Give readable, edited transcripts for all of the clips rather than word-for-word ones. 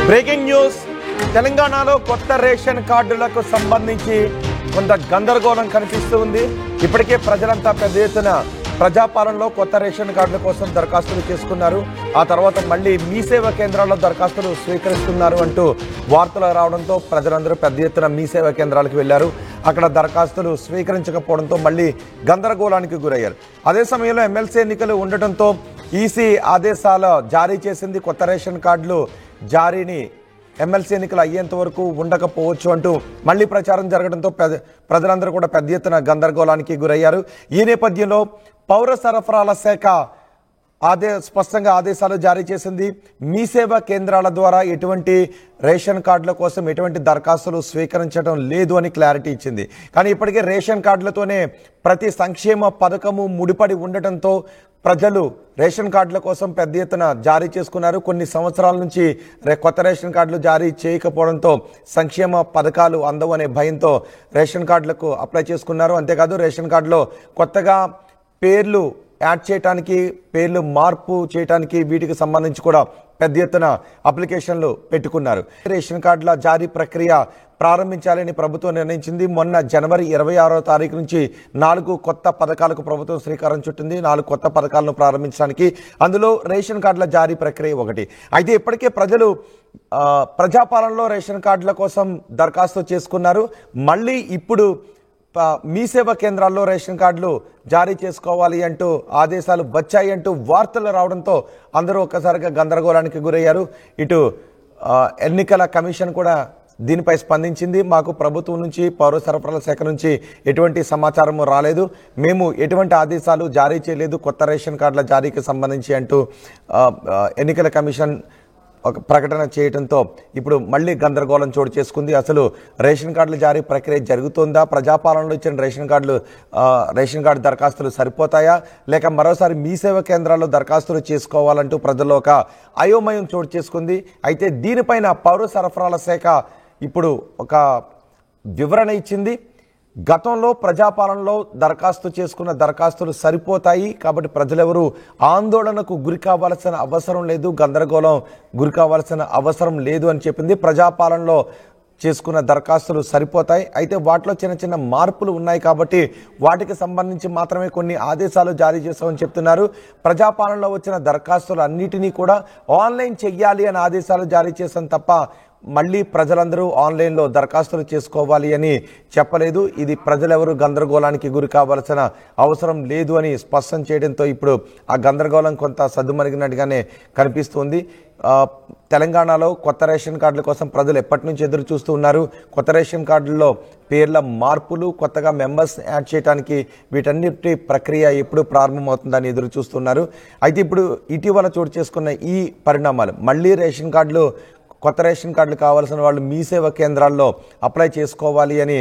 Breaking news. తెలంగాణలో కొత్త ration కార్డులకు సంబంధించి కొంత గందరగోళం కనిపిస్తూ ఉంది. ఇప్పటికే ప్రజలంతా పెద్ద ఎత్తున ప్రజాపాలనలో కొత్త రేషన్ కార్డుల కోసం దరఖాస్తులు చేసుకున్నారు. ఆ తర్వాత మళ్ళీ మీ సేవా కేంద్రాల్లో దరఖాస్తులు స్వీకరిస్తున్నారు అంటూ వార్తలు రావడంతో ప్రజలందరూ పెద్ద ఎత్తున మీ సేవా కేంద్రాలకు వెళ్లారు. అక్కడ దరఖాస్తులు స్వీకరించకపోవడంతో మళ్ళీ గందరగోళానికి గురయ్యారు. అదే సమయంలో ఎమ్మెల్సీ ఎన్నికలు ఉండటంతో ఈసీ ఆదేశాలు జారీ చేసింది. కొత్త రేషన్ కార్డులు జారీని ఎమ్మెల్సీ ఎన్నికలు అయ్యేంత వరకు ఉండకపోవచ్చు అంటూ మళ్ళీ ప్రచారం జరగడంతో ప్రజలందరూ కూడా పెద్ద ఎత్తున గందరగోళానికి గురయ్యారు. ఈ నేపథ్యంలో పౌర సరఫరాల శాఖ స్పష్టంగా ఆదేశాలు జారీ చేసింది. మీ సేవా కేంద్రాల ద్వారా ఎటువంటి రేషన్ కార్డుల కోసం ఎటువంటి దరఖాస్తులు స్వీకరించడం లేదు అని క్లారిటీ ఇచ్చింది. కానీ ఇప్పటికే రేషన్ కార్డులతోనే ప్రతి సంక్షేమ పథకము ముడిపడి ఉండటంతో ప్రజలు రేషన్ కార్డుల కోసం పెద్ద ఎత్తున జారీ చేసుకున్నారు. కొన్ని సంవత్సరాల నుంచి కొత్త రేషన్ కార్డులు జారీ చేయకపోవడంతో సంక్షేమ పథకాలు అందవు అనే భయంతో రేషన్ కార్డులకు అప్లై చేసుకున్నారు. అంతేకాదు రేషన్ కార్డులో కొత్తగా పేర్లు యాడ్ చేయడానికి, పేర్లు మార్పు చేయడానికి వీటికి సంబంధించి కూడా పెద్ద ఎత్తున అప్లికేషన్లు పెట్టుకున్నారు. రేషన్ కార్డుల జారీ ప్రక్రియ ప్రారంభించాలని ప్రభుత్వం నిర్ణయించింది. మొన్న జనవరి 26వ తారీఖు నుంచి 4 కొత్త పథకాలకు ప్రభుత్వం శ్రీకారం చుట్టింది. 4 కొత్త పథకాలను ప్రారంభించడానికి, అందులో రేషన్ కార్డుల జారీ ప్రక్రియ ఒకటి. అయితే ఇప్పటికే ప్రజలు ప్రజాపాలనలో రేషన్ కార్డుల కోసం దరఖాస్తు చేసుకున్నారు. మళ్ళీ ఇప్పుడు మీ సేవా కేంద్రాల్లో రేషన్ కార్డులు జారీ చేసుకోవాలి అంటూ ఆదేశాలు వచ్చాయి అంటూ వార్తలు రావడంతో అందరూ ఒక్కసారిగా గందరగోళానికి గురయ్యారు. ఇటు ఎన్నికల కమిషన్ కూడా దీనిపై స్పందించింది. మాకు ప్రభుత్వం నుంచి, పౌర సరఫరాల శాఖ నుంచి ఎటువంటి సమాచారం రాలేదు, మేము ఎటువంటి ఆదేశాలు జారీ చేయలేదు కొత్త రేషన్ కార్డుల జారీకి సంబంధించి అంటూ ఎన్నికల కమిషన్ ఒక ప్రకటన చేయడంతో ఇప్పుడు మళ్ళీ గందరగోళం చోటు చేసుకుంది. అసలు రేషన్ కార్డుల జారీ ప్రక్రియ జరుగుతుందా? ప్రజాపాలనలో ఇచ్చిన రేషన్ కార్డు దరఖాస్తులు సరిపోతాయా, లేక మరోసారి మీ సేవా కేంద్రాల్లో దరఖాస్తులు చేసుకోవాలంటూ ప్రజల్లో ఒక అయోమయం చోటు చేసుకుంది. అయితే దీనిపైన పౌర సరఫరాల శాఖ ఇప్పుడు ఒక వివరణ ఇచ్చింది. గతంలో ప్రజాపాలనలో దరఖాస్తు చేసుకున్న దరఖాస్తులు సరిపోతాయి కాబట్టి ప్రజలెవరూ ఆందోళనకు గురి కావాల్సిన అవసరం లేదు, గందరగోళం గురి కావాల్సిన అవసరం లేదు అని చెప్పింది. ప్రజాపాలనలో చేసుకున్న దరఖాస్తులు సరిపోతాయి, అయితే వాటిలో చిన్న చిన్న మార్పులు ఉన్నాయి కాబట్టి వాటికి సంబంధించి మాత్రమే కొన్ని ఆదేశాలు జారీ చేస్తామని చెప్తున్నారు. ప్రజాపాలనలో వచ్చిన దరఖాస్తులు అన్నిటినీ కూడా ఆన్లైన్ చెయ్యాలి అని ఆదేశాలు జారీ చేశాం తప్ప మళ్ళీ ప్రజలందరూ ఆన్లైన్లో దరఖాస్తులు చేసుకోవాలి అని చెప్పలేదు. ఇది ప్రజలెవరూ గందరగోళానికి గురి కావాల్సిన అవసరం లేదు అని స్పష్టం చేయడంతో ఇప్పుడు ఆ గందరగోళం కొంత సద్దుమణిగినట్టుగానే కనిపిస్తుంది. తెలంగాణలో కొత్త రేషన్ కార్డుల కోసం ప్రజలు ఎప్పటి నుంచి ఎదురు చూస్తూ ఉన్నారు. కొత్త రేషన్ కార్డుల్లో పేర్ల మార్పులు, కొత్తగా మెంబర్స్ యాడ్ చేయడానికి వీటన్నిటి ప్రక్రియ ఎప్పుడు ప్రారంభమవుతుందని ఎదురు చూస్తున్నారు. అయితే ఇప్పుడు ఇటీవల చోటు చేసుకున్న ఈ పరిణామాలు, మళ్ళీ రేషన్ కార్డులు, కొత్త రేషన్ కార్డులు కావాల్సిన వాళ్ళు మీ సేవా కేంద్రాల్లో అప్లై చేసుకోవాలి అని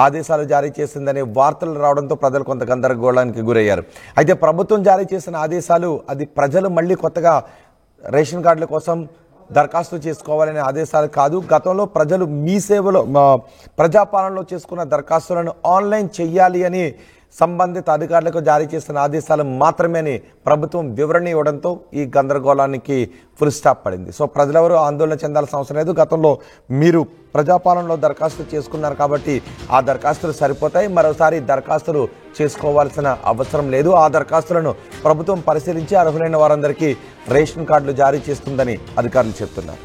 ఆదేశాలు జారీ చేసిందనే వార్తలు రావడంతో ప్రజలు కొంత గందరగోళానికి గురయ్యారు. అయితే ప్రభుత్వం జారీ చేసిన ఆదేశాలు అది ప్రజలు మళ్ళీ కొత్తగా రేషన్ కార్డుల కోసం దరఖాస్తు చేసుకోవాలనే ఆదేశాలు కాదు. గతంలో ప్రజలు మీ సేవలో ప్రజాపాలనలో చేసుకున్న దరఖాస్తులను ఆన్లైన్ చెయ్యాలి అని సంబంధిత అధికారులకు జారీ చేసిన ఆదేశాలు మాత్రమే అని ప్రభుత్వం వివరణ ఇవ్వడంతో ఈ గందరగోళానికి ఫుల్ స్టాప్ పడింది. సో ప్రజలెవరూ ఆందోళన చెందాల్సిన అవసరం లేదు. గతంలో మీరు ప్రజాపాలనలో దరఖాస్తు చేసుకున్నారు కాబట్టి ఆ దరఖాస్తులు సరిపోతాయి, మరోసారి దరఖాస్తులు చేసుకోవాల్సిన అవసరం లేదు. ఆ దరఖాస్తులను ప్రభుత్వం పరిశీలించి అర్హులైన వారందరికీ రేషన్ కార్డులు జారీ చేస్తుందని అధికారులు చెప్తున్నారు.